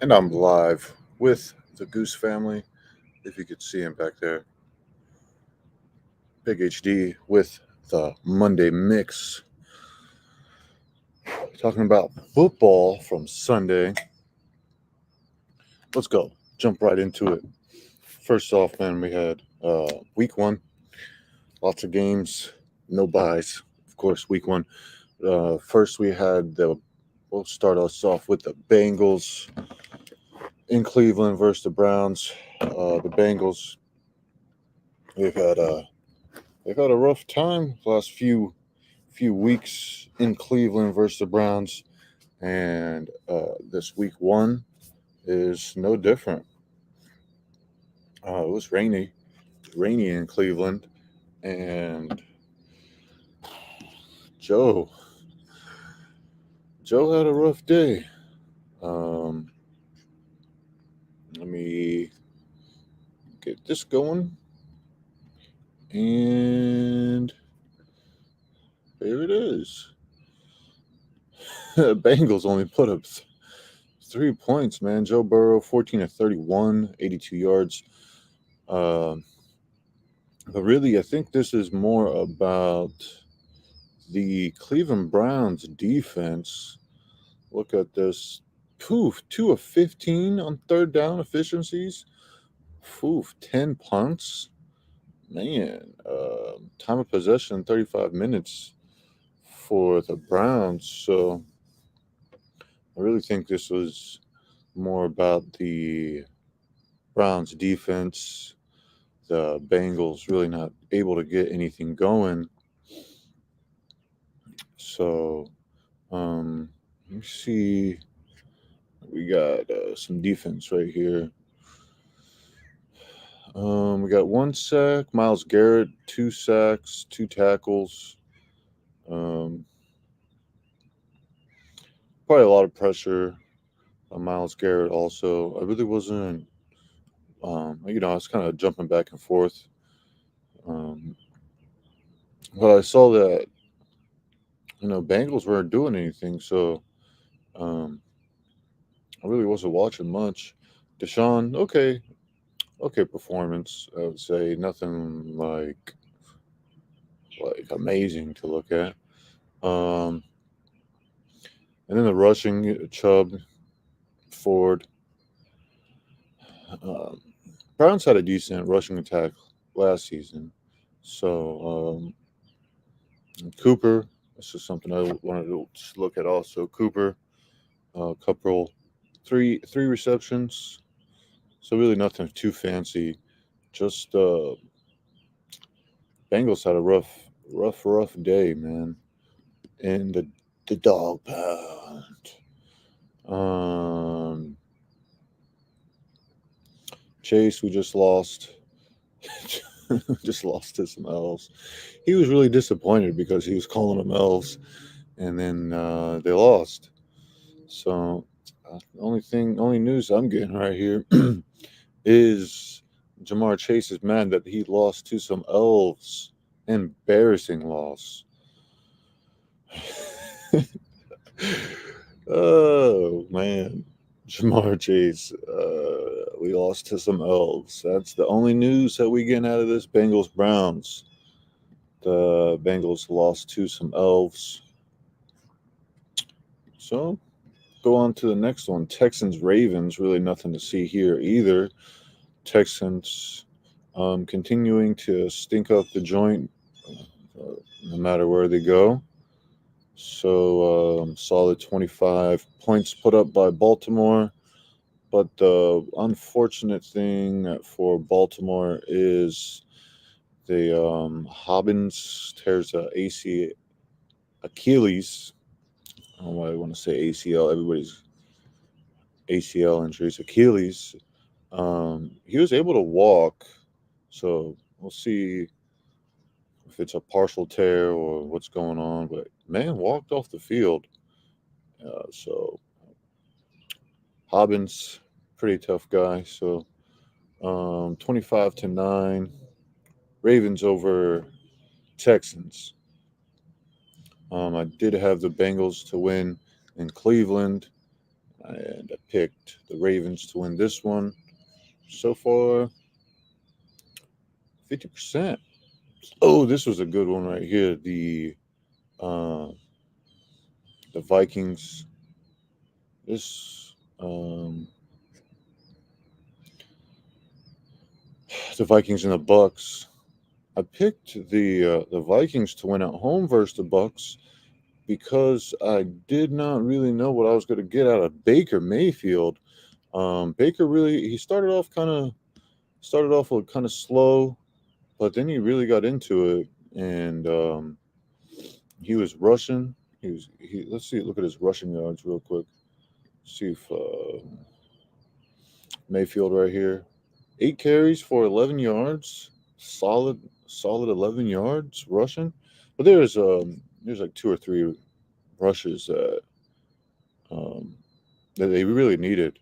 And I'm live with the Goose family. If you could see him back there, Big HD with the Monday Mix. Talking about football from Sunday. Let's go. Jump right into it. First off, man, we had week one. Lots of games, no buys. Of course, week one. First, we had the. We'll start us off with the Bengals in Cleveland versus the Browns. The Bengals. They've had a they've had a rough time the last few weeks in Cleveland versus the Browns, and this week one is no different. It was rainy in Cleveland, and Joe Joe had a rough day. Um, Let me get this going, and there it is. Bengals only put up 3 points, man. Joe Burrow, 14 of 31, 82 yards. Um, but really, I think this is more about the Cleveland Browns defense. Look at this. Poof, 2 of 15 on third down efficiencies. Poof, 10 punts. Man, time of possession, 35 minutes for the Browns. So I really think this was more about the Browns defense. The Bengals really not able to get anything going. So, let me see. We got some defense right here. We got one sack. Miles Garrett, 2 sacks, 2 tackles. Um, Probably a lot of pressure on Miles Garrett. Also, I really wasn't. I was kind of jumping back and forth. Um, but I saw that Bengals weren't doing anything, so um, I really wasn't watching much. Deshaun, okay performance. I would say nothing like amazing to look at. Um, and then the rushing, Chubb, Ford. Um, Browns had a decent rushing attack last season, so Cooper. This is something I wanted to look at also. Cooper, couple, three receptions. So really nothing too fancy. Just Bengals had a rough day, man. In the dog pound. Um, Chase, we just lost. Just lost to some elves. He was really disappointed because he was calling them elves, and then they lost. So, only news I'm getting right here is Jamar Chase is mad that he lost to some elves. Embarrassing loss. Oh man, Jamar Chase. We lost to some elves. That's the only news that we getting out of this Bengals Browns. The Bengals lost to some elves. So go on to the next one. Texans Ravens. Really nothing to see here either. Texans continuing to stink up the joint no matter where they go. So solid 25 points put up by Baltimore. But the unfortunate thing for Baltimore is the Hobbins tears a AC Achilles. I don't know why I want to say ACL. Everybody's ACL injuries. Achilles. He was able to walk, so we'll see if it's a partial tear or what's going on. But man walked off the field. So Hobbins, pretty tough guy. So 25-9, Ravens over Texans. I did have the Bengals to win in Cleveland. and I picked the Ravens to win this one. So far, 50%. Oh, this was a good one right here. Uh, the Vikings. This the Vikings and the Bucks. I picked the Vikings to win at home versus the Bucks because I did not really know what I was going to get out of Baker Mayfield. Baker really he started off kind of slow, but then he really got into it, and he was rushing. He let's see, look at his rushing yards real quick. See if Mayfield right here, 8 carries for 11 yards, solid 11 yards rushing. But there's like two or three rushes um, that they really needed.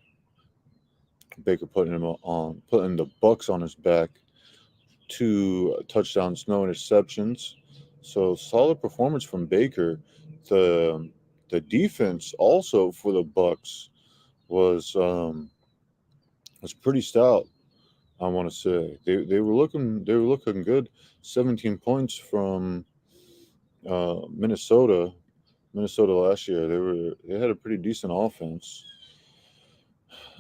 Baker putting the Bucks on his back, 2 touchdowns, no interceptions. So solid performance from Baker. The the defense also for the Bucks was was pretty stout. I want to say they were looking good. 17 points from Minnesota. Minnesota last year they had a pretty decent offense.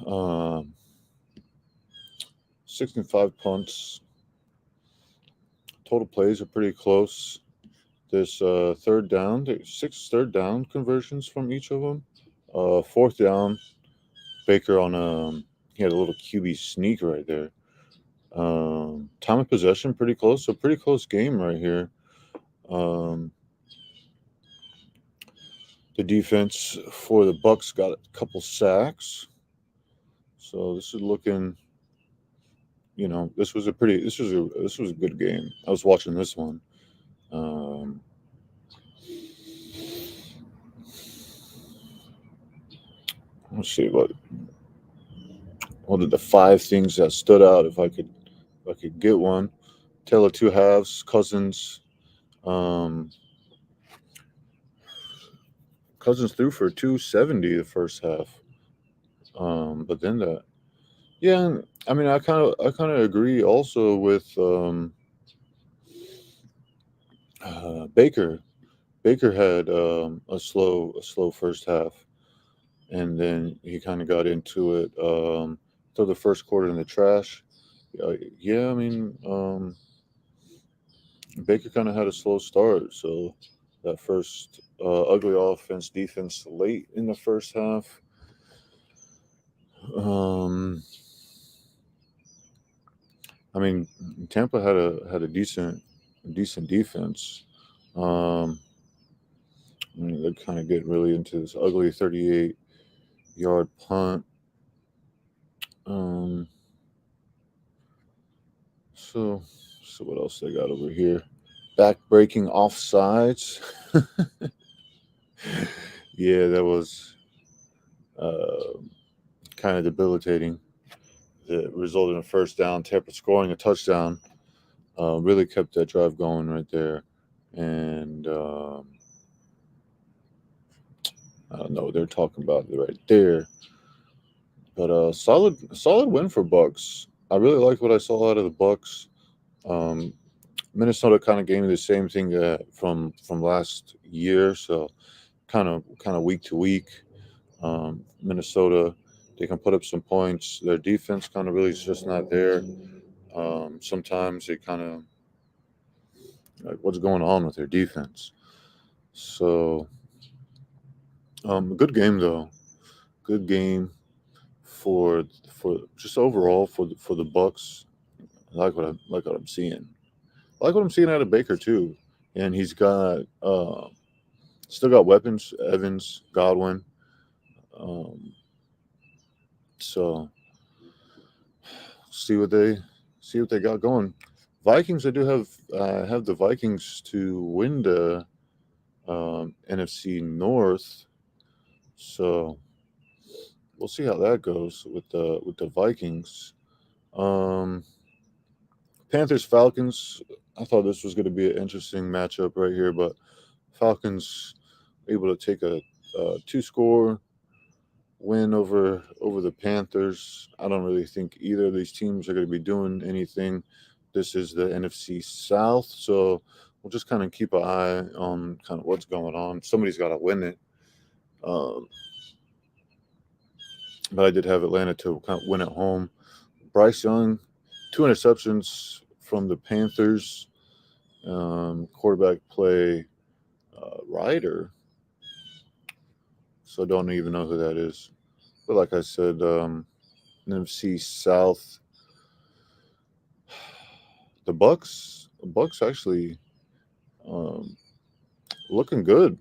Um, 65 punts. Total plays are pretty close. This third down, there's 6 third down conversions from each of them. Fourth down, Baker on he had a little QB sneak right there. Time of possession pretty close, so pretty close game right here. Um, the defense for the Bucks got a couple sacks, so this is looking. This was a good game. I was watching this one. Um, let's see what are the 5 things that stood out if I could get one. Tale of two halves. Um, Cousins threw for 270 the first half. But then yeah, I mean, I kind of agree also with Baker. Baker had a slow first half, and then he kind of got into it. Throw the first quarter in the trash. Yeah, I mean, Baker kind of had a slow start, so that first ugly offense defense late in the first half. Um, I mean, Tampa had a decent defense. Um, I mean, they kind of get really into this ugly 38-yard punt. Um, so so what else they got over here? Back breaking offsides. Yeah, that was uh, kind of debilitating. It resulted in a first down. Tampa scoring a touchdown. Really kept that drive going right there. And I don't know what they're talking about right there. But solid win for Bucks. I really liked what I saw out of the Bucks. Um, Minnesota kind of gave me the same thing from last year, so kind of week to week. Minnesota, they can put up some points. Their defense kind of really is just not there. Sometimes they kind of like what's going on with their defense. So good game though. Good game for just overall for the Bucks. I like what I'm seeing. I like what I'm seeing out of Baker too, and he's got still got weapons. Evans, Godwin. Um, so see what they got going. Vikings. I do have the Vikings to win the NFC North. So we'll see how that goes with the Vikings. Um, Panthers Falcons. I thought this was going to be an interesting matchup right here, but Falcons able to take a 2 score win over the Panthers. I don't really think either of these teams are going to be doing anything. This is the NFC South, so we'll just kind of keep an eye on kind of what's going on. Somebody's got to win it. Um, but I did have Atlanta to kind of win at home. Bryce Young, 2 interceptions from the Panthers. Quarterback play Ryder, so I don't even know who that is. But like I said, NFC South, the Bucks actually um, looking good.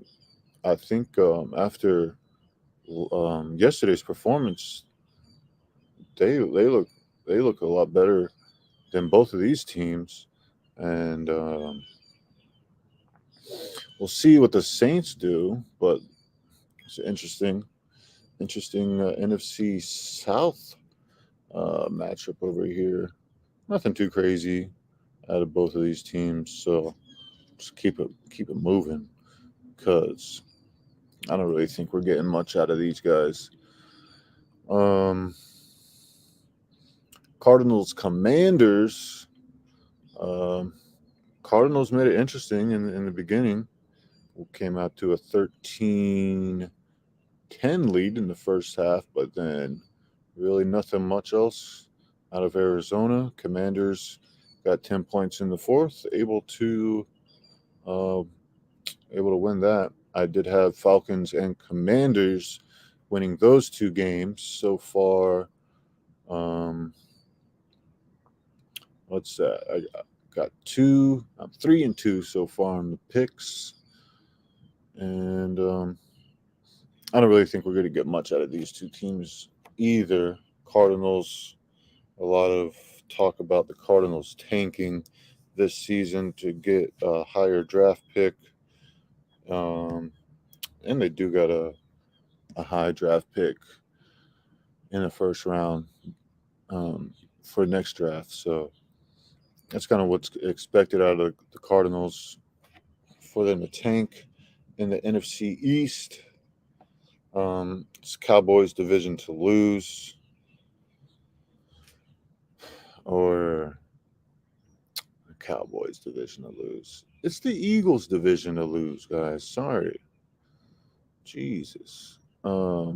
I think after yesterday's performance, they look a lot better than both of these teams, and we'll see what the Saints do. But it's interesting NFC South matchup over here. Nothing too crazy out of both of these teams, so just keep it moving because I don't really think we're getting much out of these guys. Um, Cardinals Commanders. Um, Cardinals made it interesting in the beginning. We came out to a 13-10 lead in the first half, but then really nothing much else out of Arizona. Commanders got 10 points in the fourth, uh, able to win that. I did have Falcons and Commanders winning those 2 games so far. What's that? I got 2. I'm 3-2 so far on the picks, and I don't really think we're going to get much out of these 2 teams either. Cardinals, a lot of talk about the Cardinals tanking this season to get a higher draft pick. And they do got a high draft pick in the first round for next draft. So that's kind of what's expected out of the Cardinals for them to tank. In the NFC East, it's Cowboys division to lose, or Cowboys division to lose. It's the Eagles division to lose, guys. Sorry. Jesus. But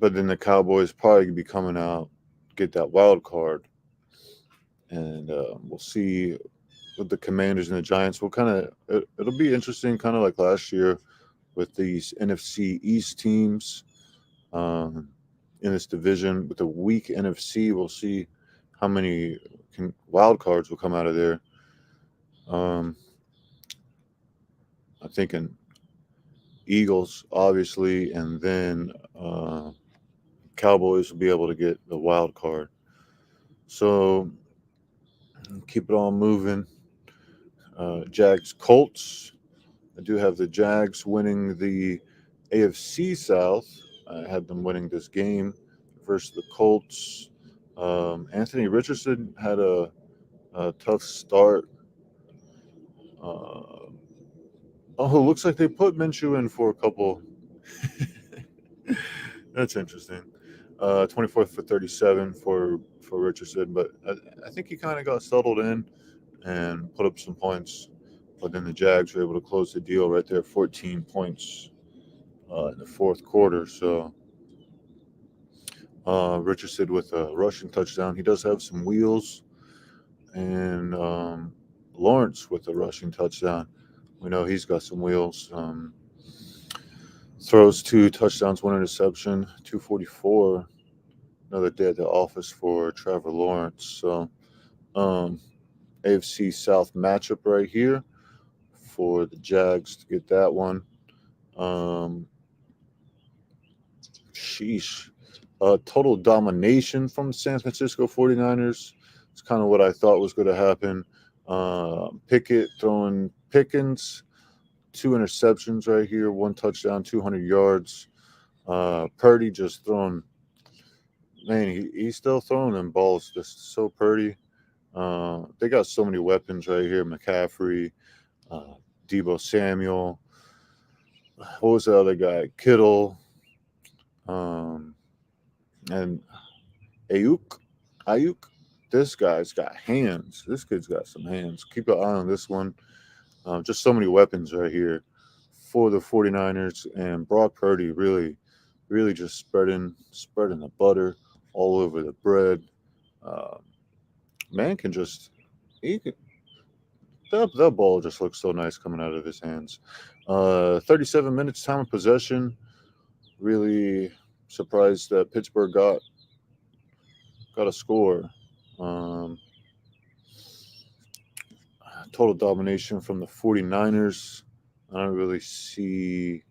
then the Cowboys probably be coming out, get that wild card, and we'll see with the Commanders and the Giants. We'll it'll be interesting, kind of like last year with these NFC East teams in this division. With the weak NFC, we'll see how many wild cards will come out of there. I'm thinking Eagles, obviously, and then Cowboys will be able to get the wild card. So keep it all moving. Jags Colts. I do have the Jags winning the AFC South. I had them winning this game versus the Colts. Anthony Richardson had a tough start. Looks like they put Minshew in for a couple. That's interesting. 24 for 37 for Richardson, but I think he kind of got settled in and put up some points. But then the Jags were able to close the deal right there, 14 points in the fourth quarter. So Richardson with a rushing touchdown. He does have some wheels, and Lawrence with a rushing touchdown. We know he's got some wheels. Throws 2 touchdowns, 1 interception, 244. Another day at the office for Trevor Lawrence. So AFC South matchup right here for the Jags to get that one. Sheesh. Total domination from the San Francisco 49ers. It's kind of what I thought was going to happen. Pickett throwing Pickens, 2 interceptions right here, 1 touchdown, 200 yards. Purdy just throwing, man, he's still throwing them balls. Just so Purdy. They got so many weapons right here. McCaffrey, Deebo Samuel. What was the other guy? Kittle. Um, and Ayuk, this guy's got hands. This kid's got some hands. Keep an eye on this one. Just so many weapons right here for the 49ers. And Brock Purdy really just spreading the butter all over the bread. Um, man can just he can, that ball just looks so nice coming out of his hands. 37 minutes time of possession. Really surprised that Pittsburgh got a score. Um, Total domination from the 49ers. I don't really see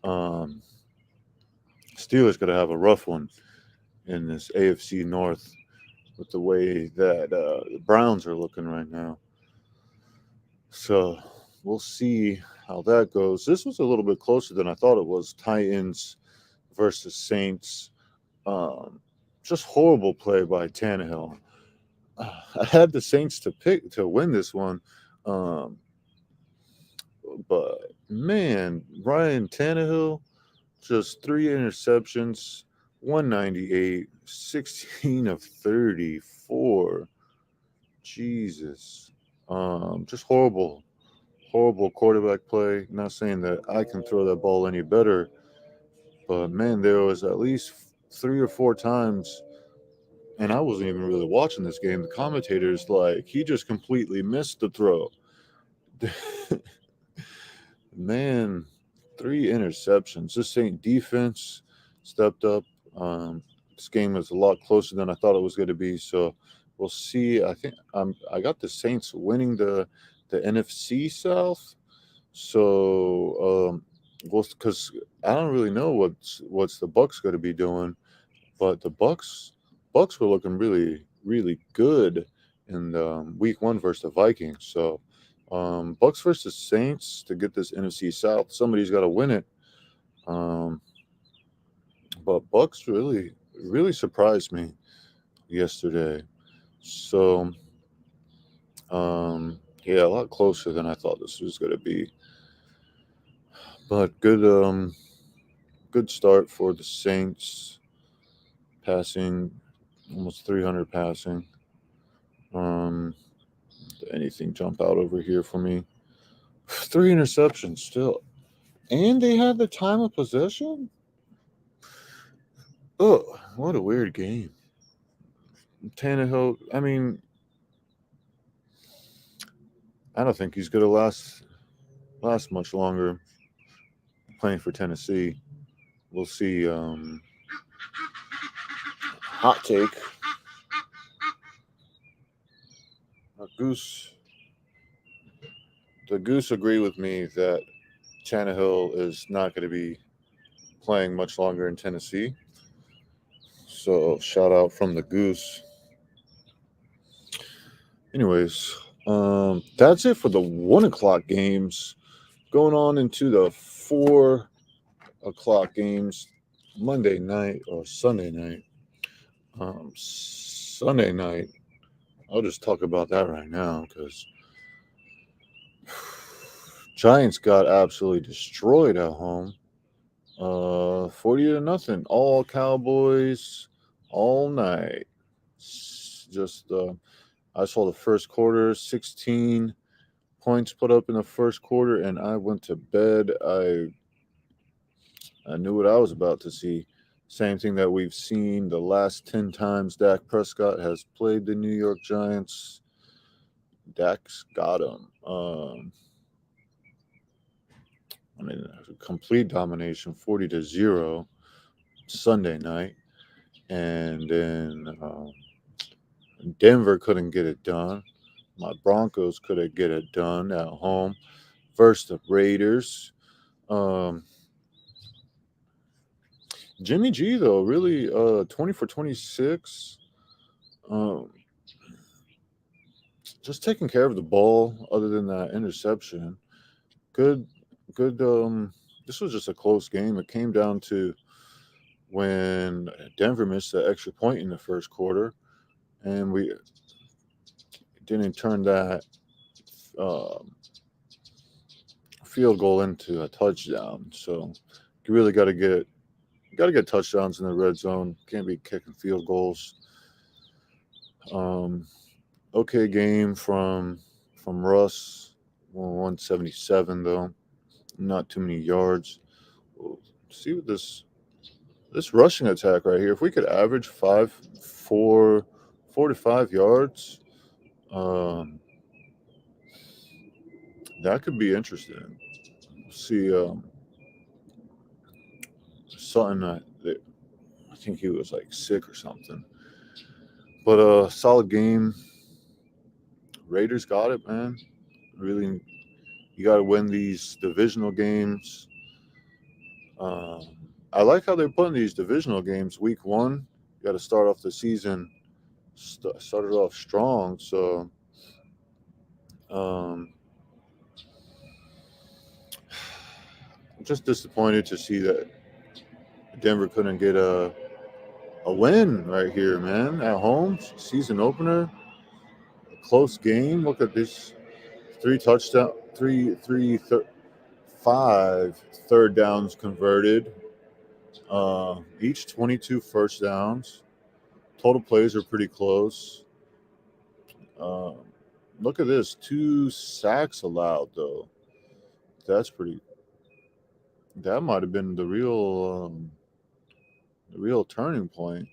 um, Steelers going to have a rough one in this AFC North with the way that the Browns are looking right now. So we'll see how that goes. This was a little bit closer than I thought it was. Titans versus Saints. Um, just horrible play by Tannehill. I had the Saints to win this one, um, but man, Ryan Tannehill just 3 interceptions, 198, 16 of 34. Jesus, just horrible quarterback play. Not saying that I can throw that ball any better, but man, there was at least 3 or 4 times, and I wasn't even really watching this game. The commentators like he just completely missed the throw. Man, 3 interceptions. This ain't defense stepped up. This game was a lot closer than I thought it was going to be. So we'll see. I think I got the Saints winning the NFC South. So well, because I don't really know what's the Bucks going to be doing, but the Bucks were looking really good in week 1 versus the Vikings. So Bucks versus Saints to get this NFC South. Somebody's got to win it. But Bucks really surprised me yesterday. So yeah, a lot closer than I thought this was going to be. But good start for the Saints. Passing almost 300 passing. Did anything jump out over here for me? 3 interceptions still. And they had the time of possession? Oh, what a weird game. Tannehill, I mean, I don't think he's going to last much longer playing for Tennessee. We'll see. Hot take. The Goose agreed with me that Tannehill is not going to be playing much longer in Tennessee. So shout out from the Goose. Anyways, that's it for the 1 o'clock games. Going on into the 4 o'clock games, Monday night or Sunday night. Sunday night, I'll just talk about that right now because Giants got absolutely destroyed at home. 40-0. All Cowboys all night. Just I saw the first quarter, 16 points put up in the first quarter, and I went to bed. I knew what I was about to see. Same thing that we've seen the last 10 times Dak Prescott has played the New York Giants. Dak's got him. I mean, complete domination, 40-0 Sunday night. And then Denver couldn't get it done. My Broncos couldn't get it done at home versus the Raiders. Jimmy G, though, really 20 for 26. Just taking care of the ball other than that interception. Good. This was just a close game. It came down to when Denver missed the extra point in the first quarter, and we didn't turn that field goal into a touchdown. So you really got to got to get touchdowns in the red zone. Can't be kicking field goals. Okay game from Russ. 177 though. Not too many yards. We'll see what this rushing attack right here. If we could average 4 to 5 yards, that could be interesting. See, Sutton, I think he was like sick or something. But solid game. Raiders got it, man. Really, you got to win these divisional games. I like how they're putting these divisional games week 1. You got to start off the season, started off strong. So, I'm just disappointed to see that Denver couldn't get a win right here, man. At home, season opener, close game. Look at this: 5 third downs converted. Each 22 first downs. Total plays are pretty close. Look at this: 2 sacks allowed though. That's pretty. That might have been the real turning point.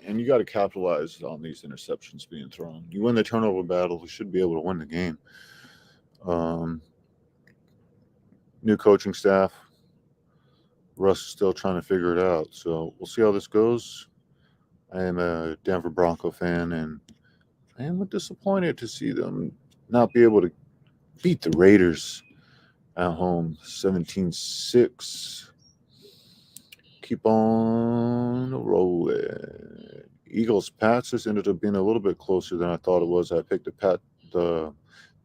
And you got to capitalize on these interceptions being thrown. You win the turnover battle, you should be able to win the game. New coaching staff. Russ is still trying to figure it out. So we'll see how this goes. I am a Denver Bronco fan, and I am disappointed to see them not be able to beat the Raiders at home 17-6. Keep on rolling. Eagles Pats. This ended up being a little bit closer than I thought it was. I picked the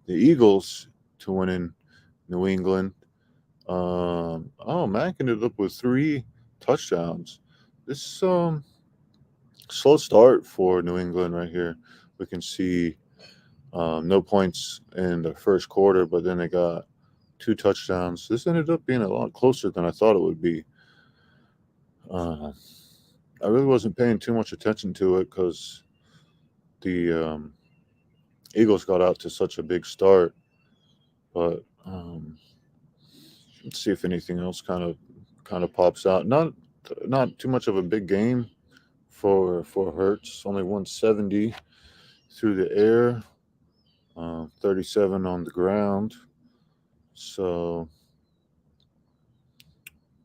Eagles to win in New England. Mac ended up with 3 touchdowns. This slow start for New England right here. We can see no points in the first quarter, but then they got 2 touchdowns. This ended up being a lot closer than I thought it would be. I really wasn't paying too much attention to it because the Eagles got out to such a big start. But let's see if anything else kind of pops out. Not too much of a big game for Hurts. Only 170 through the air, 37 on the ground. So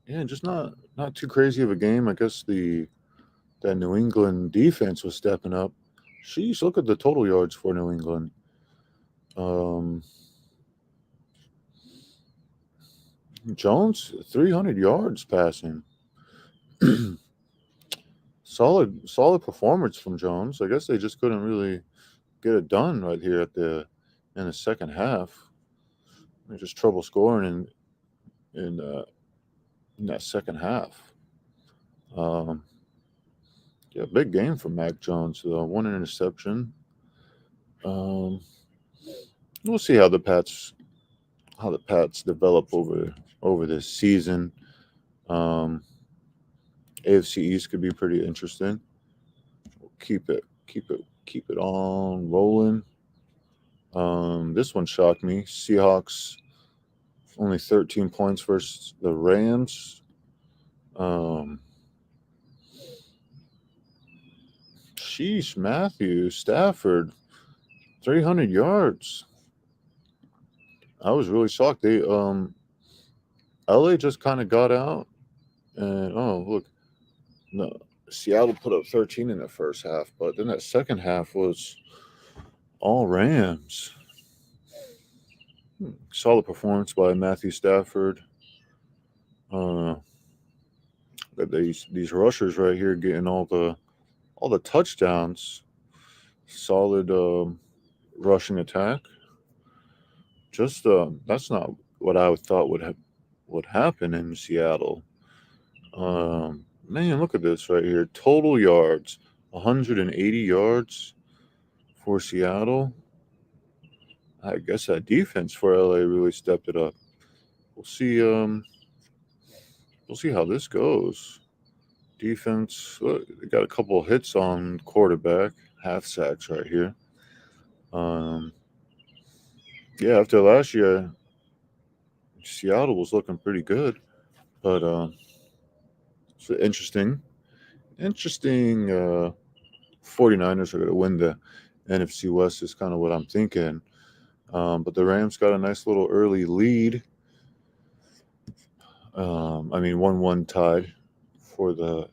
yeah, just not too crazy of a game. I guess that New England defense was stepping up. Sheesh, look at the total yards for New England. Jones, 300 yards passing. solid performance from Jones. I guess they just couldn't really get it done right here in the second half. Just trouble scoring in that second half. Yeah, big game for Mac Jones. 1 interception. We'll see how the Pats develop over this season. AFC East could be pretty interesting. We'll keep it on rolling. This one shocked me. Seahawks only 13 points versus the Rams. Sheesh, Matthew Stafford, 300 yards. I was really shocked. They LA just kind of got out, and look, no, Seattle put up 13 in the first half, but then that second half was all Rams. Solid performance by Matthew Stafford. These rushers right here getting all the touchdowns. Solid rushing attack. Just that's not what I thought would happen in Seattle. Man, look at this right here. Total yards, 180 yards for Seattle. I guess that defense for LA really stepped it up. We'll see how this goes. Defense, they got a couple of hits on quarterback, half sacks right here. Yeah, after last year, Seattle was looking pretty good, but it's interesting. 49ers are going to win the NFC West is kind of what I'm thinking. But the Rams got a nice little early lead. 1-1 tied for the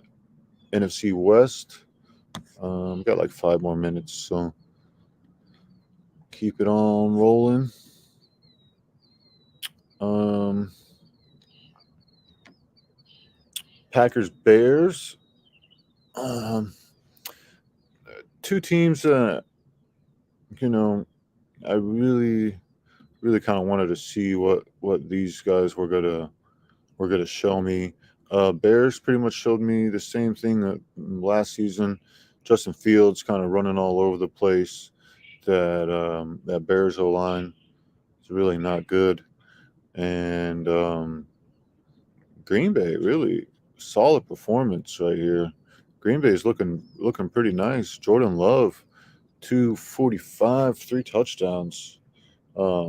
NFC West. Got like 5 more minutes, so keep it on rolling. Packers Bears. Two teams that I really kind of wanted to see what these guys were gonna show me. Bears pretty much showed me the same thing that last season. Justin Fields kind of running all over the place. That Bears O line is really not good, and Green Bay really solid performance right here. Green Bay is looking pretty nice. Jordan Love, 245, 3 touchdowns.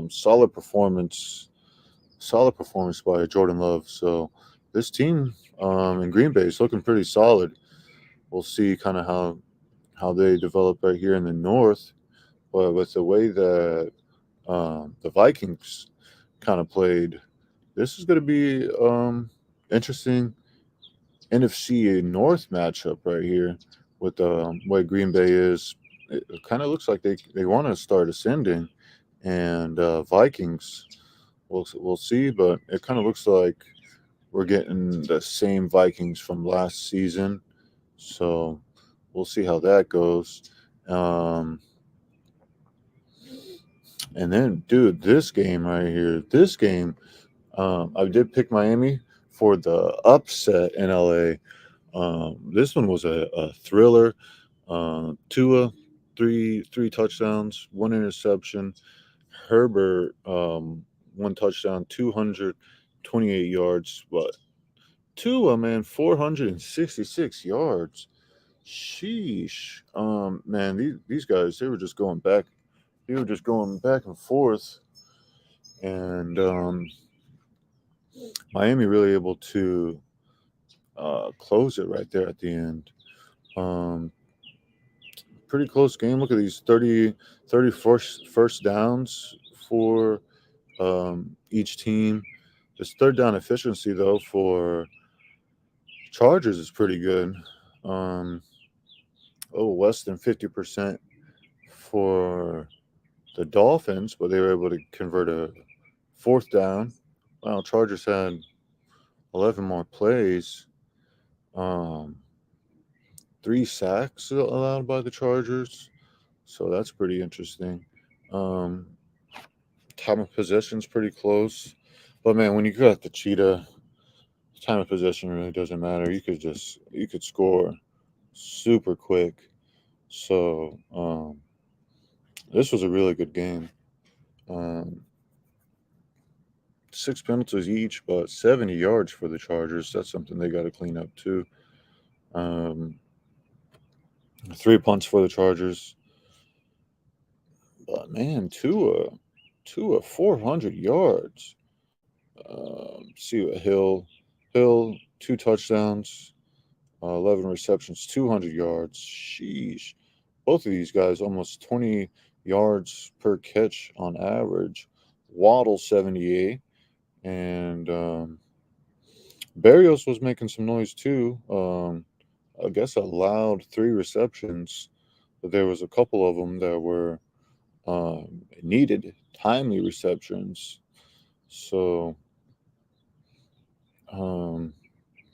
Solid performance by Jordan Love. So this team in Green Bay is looking pretty solid. We'll see kind of how they develop right here in the North, but with the way that the Vikings kind of played, this is going to be interesting NFC North matchup right here with the way Green Bay is. It kind of looks like they want to start ascending, and Vikings. We'll see, but it kind of looks like we're getting the same Vikings from last season, so we'll see how that goes. And then, dude, this game right here, I did pick Miami for the upset in LA. This one was a thriller. Tua, three touchdowns, 1 interception. Herbert, 1 touchdown, 228 yards. But Tua, man, 466 yards. Sheesh. Man, these guys, they were just going back. They were just going back and forth, and Miami really able to close it right there at the end. Pretty close game. Look at these 30 first downs for each team. This third down efficiency, though, for Chargers is pretty good. Less than 50% for the Dolphins, but they were able to convert a fourth down. Well, Chargers had 11 more plays. 3 sacks allowed by the Chargers, so that's pretty interesting. Time of possession's pretty close, but man, when you got the Cheetah, time of possession really doesn't matter. You could score super quick. So this was a really good game. 6 penalties each, but 70 yards for the Chargers. That's something they got to clean up too. 3 punts for the Chargers. But man, Tua 400 yards. See what Hill, 2 touchdowns, 11 receptions, 200 yards. Sheesh. Both of these guys almost 20 yards per catch on average. Waddle 78, and Berrios was making some noise too. I guess allowed 3 receptions, but there was a couple of them that were needed timely receptions. So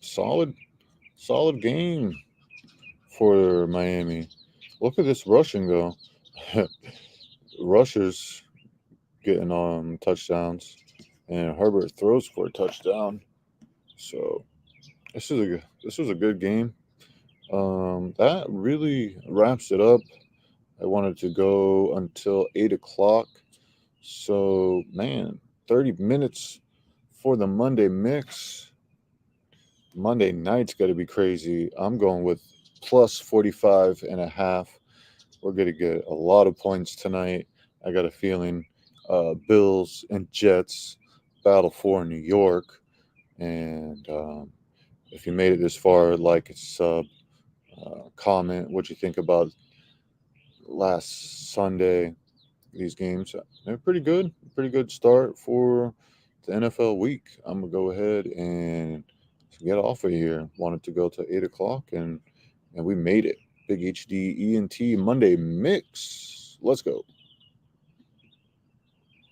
solid game for Miami. Look at this rushing though. Rushers getting touchdowns, and Herbert throws for a touchdown. So this was a good game. That really wraps it up. I wanted to go until 8 o'clock. So man, 30 minutes for the Monday mix. Monday night's got to be crazy. I'm going with plus 45.5. We're going to get a lot of points tonight. I got a feeling Bills and Jets battle for New York. And if you made it this far, like and sub, comment what you think about last Sunday. These games, they're pretty good. Pretty good start for the NFL week. I'm gonna go ahead and get off of here. Wanted to go to 8 o'clock, and we made it. Big HD ENT Monday mix. Let's go.